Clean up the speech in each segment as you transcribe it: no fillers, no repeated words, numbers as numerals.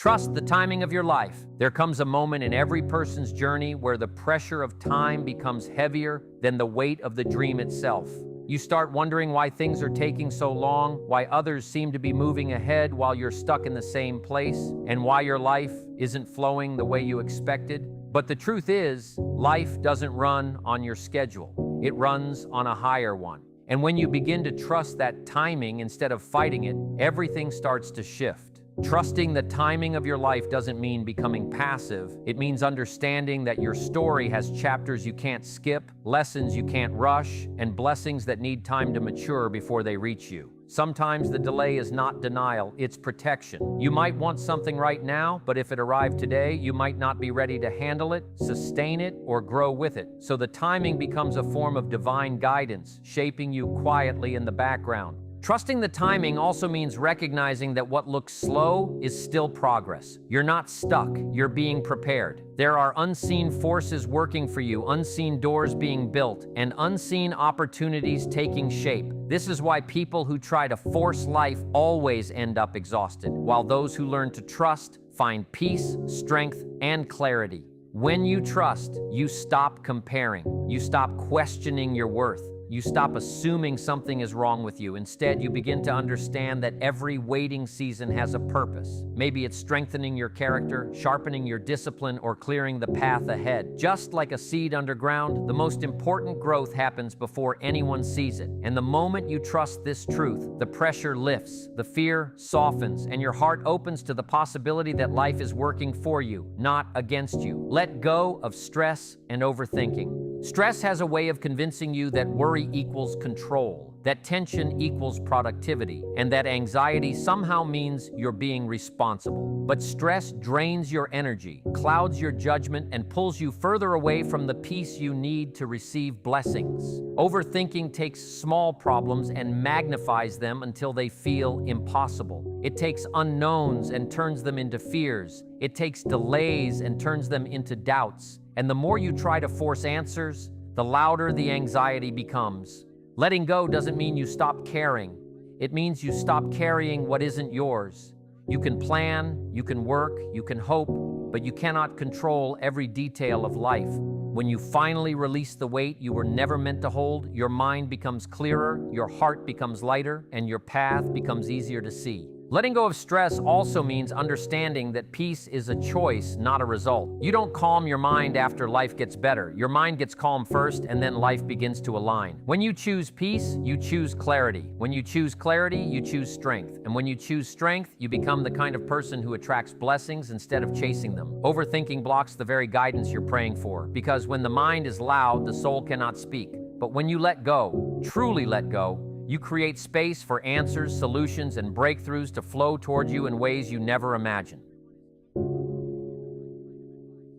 Trust the timing of your life. There comes a moment in every person's journey where the pressure of time becomes heavier than the weight of the dream itself. You start wondering why things are taking so long, why others seem to be moving ahead while you're stuck in the same place, and why your life isn't flowing the way you expected. But the truth is, life doesn't run on your schedule. It runs on a higher one. And when you begin to trust that timing instead of fighting it, everything starts to shift. Trusting the timing of your life doesn't mean becoming passive. It means understanding that your story has chapters you can't skip, lessons you can't rush, and blessings that need time to mature before they reach you. Sometimes the delay is not denial, it's protection. You might want something right now, but if it arrived today, you might not be ready to handle it, sustain it, or grow with it. So the timing becomes a form of divine guidance, shaping you quietly in the background. Trusting the timing also means recognizing that what looks slow is still progress. You're not stuck, you're being prepared. There are unseen forces working for you, unseen doors being built, and unseen opportunities taking shape. This is why people who try to force life always end up exhausted, while those who learn to trust find peace, strength, and clarity. When you trust, you stop comparing. You stop questioning your worth. You stop assuming something is wrong with you. Instead, you begin to understand that every waiting season has a purpose. Maybe it's strengthening your character, sharpening your discipline, or clearing the path ahead. Just like a seed underground, the most important growth happens before anyone sees it. And the moment you trust this truth, the pressure lifts, the fear softens, and your heart opens to the possibility that life is working for you, not against you. Let go of stress and overthinking. Stress has a way of convincing you that worry equals control, that tension equals productivity, and that anxiety somehow means you're being responsible. But stress drains your energy, clouds your judgment, and pulls you further away from the peace you need to receive blessings. Overthinking takes small problems and magnifies them until they feel impossible. It takes unknowns and turns them into fears. It takes delays and turns them into doubts. And the more you try to force answers, the louder the anxiety becomes. Letting go doesn't mean you stop caring. It means you stop carrying what isn't yours. You can plan, you can work, you can hope, but you cannot control every detail of life. When you finally release the weight you were never meant to hold, your mind becomes clearer, your heart becomes lighter, and your path becomes easier to see. Letting go of stress also means understanding that peace is a choice, not a result. You don't calm your mind after life gets better. Your mind gets calm first, and then life begins to align. When you choose peace, you choose clarity. When you choose clarity, you choose strength. And when you choose strength, you become the kind of person who attracts blessings instead of chasing them. Overthinking blocks the very guidance you're praying for, because when the mind is loud, the soul cannot speak. But when you let go, truly let go, you create space for answers, solutions, and breakthroughs to flow toward you in ways you never imagined.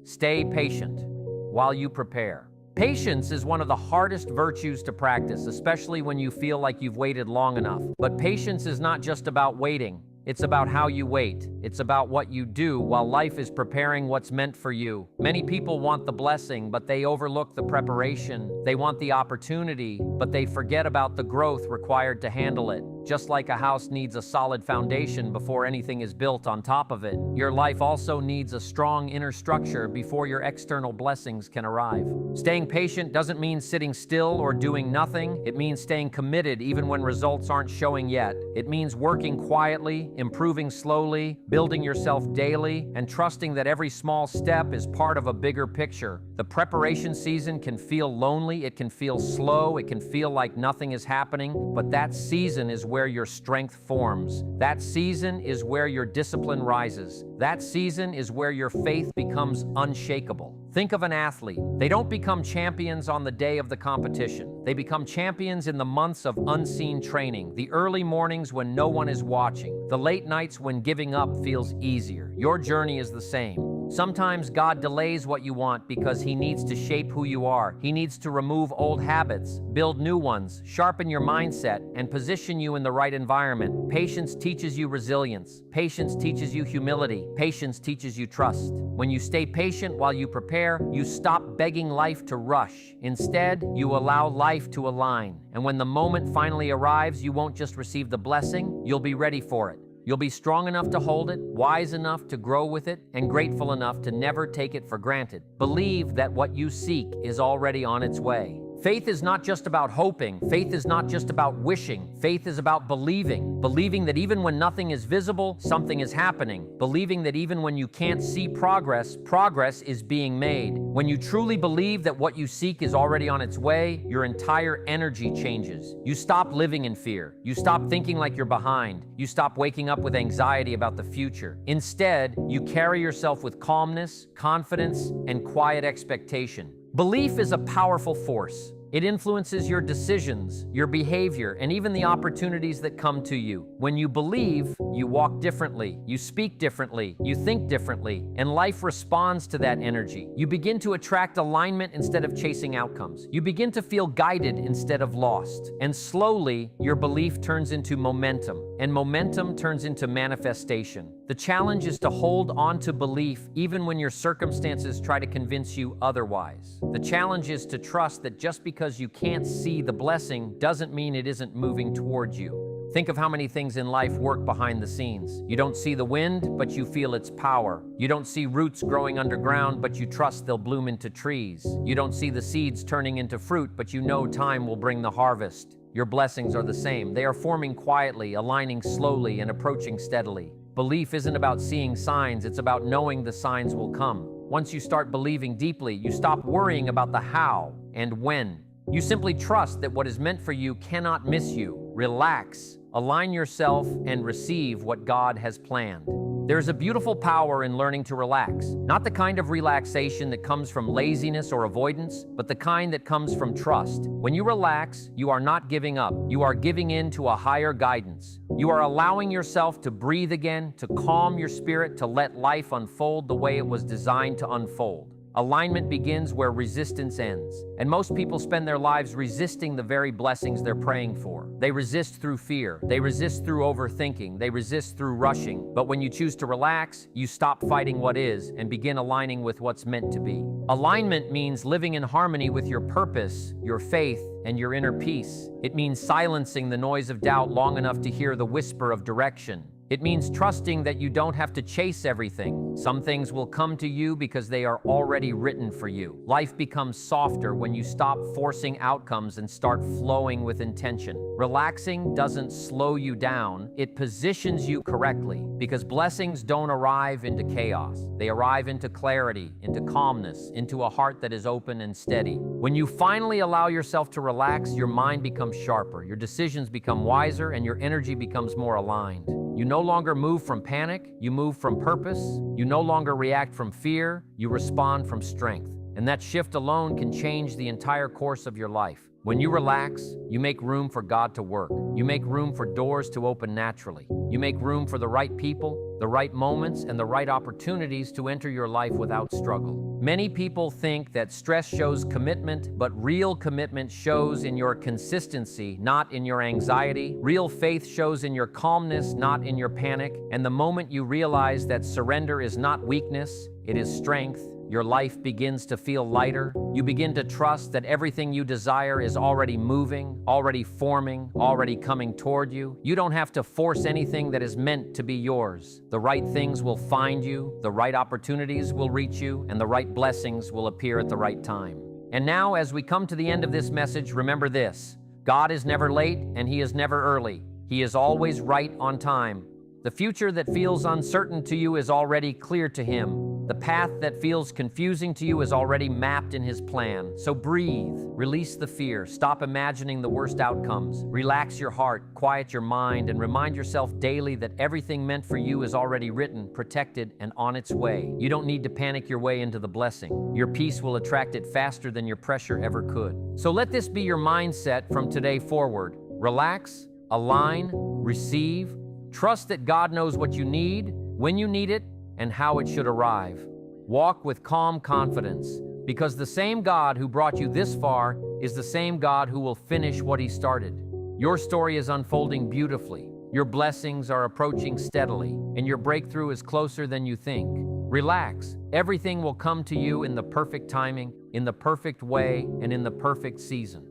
Stay patient while you prepare. Patience is one of the hardest virtues to practice, especially when you feel like you've waited long enough. But patience is not just about waiting. It's about how you wait. It's about what you do while life is preparing what's meant for you. Many people want the blessing, but they overlook the preparation. They want the opportunity, but they forget about the growth required to handle it. Just like a house needs a solid foundation before anything is built on top of it, your life also needs a strong inner structure before your external blessings can arrive. Staying patient doesn't mean sitting still or doing nothing. It means staying committed even when results aren't showing yet. It means working quietly, improving slowly, building yourself daily, and trusting that every small step is part of a bigger picture. The preparation season can feel lonely, it can feel slow, it can feel like nothing is happening, but that season is where your strength forms. That season is where your discipline rises. That season is where your faith becomes unshakable. Think of an athlete. They don't become champions on the day of the competition. They become champions in the months of unseen training, the early mornings when no one is watching, the late nights when giving up feels easier. Your journey is the same. Sometimes God delays what you want because He needs to shape who you are. He needs to remove old habits, build new ones, sharpen your mindset, and position you in the right environment. Patience teaches you resilience. Patience teaches you humility. Patience teaches you trust. When you stay patient while you prepare, you stop begging life to rush. Instead, you allow life to align. And when the moment finally arrives, you won't just receive the blessing, you'll be ready for it. You'll be strong enough to hold it, wise enough to grow with it, and grateful enough to never take it for granted. Believe that what you seek is already on its way. Faith is not just about hoping. Faith is not just about wishing. Faith is about believing. Believing that even when nothing is visible, something is happening. Believing that even when you can't see progress, progress is being made. When you truly believe that what you seek is already on its way, your entire energy changes. You stop living in fear. You stop thinking like you're behind. You stop waking up with anxiety about the future. Instead, you carry yourself with calmness, confidence, and quiet expectation. Belief is a powerful force. It influences your decisions, your behavior, and even the opportunities that come to you. When you believe, you walk differently, you speak differently, you think differently, and life responds to that energy. You begin to attract alignment instead of chasing outcomes. You begin to feel guided instead of lost. And slowly, your belief turns into momentum, and momentum turns into manifestation. The challenge is to hold on to belief even when your circumstances try to convince you otherwise. The challenge is to trust that just because you can't see the blessing doesn't mean it isn't moving towards you. Think of how many things in life work behind the scenes. You don't see the wind, but you feel its power. You don't see roots growing underground, but you trust they'll bloom into trees. You don't see the seeds turning into fruit, but you know time will bring the harvest. Your blessings are the same. They are forming quietly, aligning slowly, and approaching steadily. Belief isn't about seeing signs, it's about knowing the signs will come. Once you start believing deeply, you stop worrying about the how and when. You simply trust that what is meant for you cannot miss you. Relax, align yourself, and receive what God has planned. There's a beautiful power in learning to relax. Not the kind of relaxation that comes from laziness or avoidance, but the kind that comes from trust. When you relax, you are not giving up. You are giving in to a higher guidance. You are allowing yourself to breathe again, to calm your spirit, to let life unfold the way it was designed to unfold. Alignment begins where resistance ends. And most people spend their lives resisting the very blessings they're praying for. They resist through fear. They resist through overthinking. They resist through rushing. But when you choose to relax, you stop fighting what is and begin aligning with what's meant to be. Alignment means living in harmony with your purpose, your faith, and your inner peace. It means silencing the noise of doubt long enough to hear the whisper of direction. It means trusting that you don't have to chase everything. Some things will come to you because they are already written for you. Life becomes softer when you stop forcing outcomes and start flowing with intention. Relaxing doesn't slow you down, it positions you correctly, because blessings don't arrive into chaos. They arrive into clarity, into calmness, into a heart that is open and steady. When you finally allow yourself to relax, your mind becomes sharper, your decisions become wiser, and your energy becomes more aligned. You no longer move from panic, you move from purpose. You no longer react from fear, you respond from strength. And that shift alone can change the entire course of your life. When you relax, you make room for God to work. You make room for doors to open naturally. You make room for the right people, the right moments, and the right opportunities to enter your life without struggle. Many people think that stress shows commitment, but real commitment shows in your consistency, not in your anxiety. Real faith shows in your calmness, not in your panic. And the moment you realize that surrender is not weakness, it is strength, your life begins to feel lighter. You begin to trust that everything you desire is already moving, already forming, already coming toward you. You don't have to force anything that is meant to be yours. The right things will find you, the right opportunities will reach you, and the right blessings will appear at the right time. And now, as we come to the end of this message, remember this: God is never late and He is never early. He is always right on time. The future that feels uncertain to you is already clear to Him. The path that feels confusing to you is already mapped in His plan. So breathe, release the fear, stop imagining the worst outcomes, relax your heart, quiet your mind, and remind yourself daily that everything meant for you is already written, protected, and on its way. You don't need to panic your way into the blessing. Your peace will attract it faster than your pressure ever could. So let this be your mindset from today forward. Relax, align, receive, trust that God knows what you need, when you need it, and how it should arrive. Walk with calm confidence, because the same God who brought you this far is the same God who will finish what He started. Your story is unfolding beautifully. Your blessings are approaching steadily, and your breakthrough is closer than you think. Relax. Everything will come to you in the perfect timing, in the perfect way, and in the perfect season.